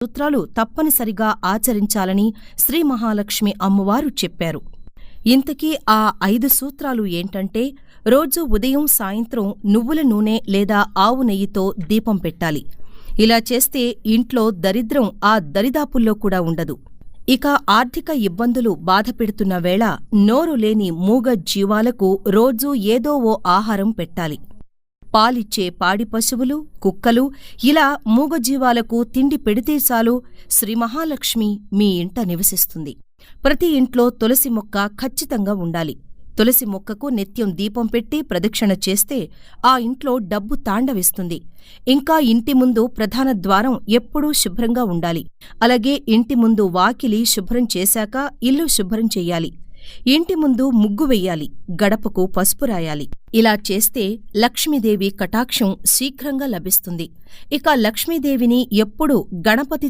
సూత్రాలు తప్పనిసరిగా ఆచరించాలని శ్రీ మహాలక్ష్మి అమ్మవారు చెప్పారు. ఇంతకీ ఆ 5 సూత్రాలు ఏంటంటే, రోజూ ఉదయం సాయంత్రం నువ్వుల నూనె లేదా ఆవు నెయ్యితో దీపం పెట్టాలి. ఇలా చేస్తే ఇంట్లో దరిద్రం ఆ దరిదాపుల్లో కూడా ఉండదు. ఇక ఆర్థిక ఇబ్బందులు బాధపెడుతున్న వేళ నోరు లేని మూగ జీవాలకు రోజూ ఏదో ఓ ఆహారం పెట్టాలి. పాలిచ్చే పాడి పశువులు, కుక్కలు ఇలా మూగజీవాలకు తిండి పెడితే చాలు శ్రీ మహాలక్ష్మి మీ ఇంట నివసిస్తుంది. ప్రతి ఇంట్లో తులసి మొక్క ఖచ్చితంగా ఉండాలి. తులసి మొక్కకు నిత్యం దీపం పెట్టి ప్రదక్షిణ చేస్తే ఆ ఇంట్లో డబ్బు తాండవిస్తుంది. ఇంకా ఇంటి ముందు ప్రధాన ద్వారం ఎప్పుడూ శుభ్రంగా ఉండాలి. అలాగే ఇంటి ముందు వాకిలి శుభ్రం చేశాక ఇల్లు శుభ్రం చెయ్యాలి. ఇంటి ముందు ముగ్గు వెయ్యాలి. గడపకు పసుపు రాయాలి. ఇలా చేస్తే లక్ష్మీదేవి కటాక్షం శీఘ్రంగా లభిస్తుంది. ఇక లక్ష్మీదేవిని ఎప్పుడూ గణపతితో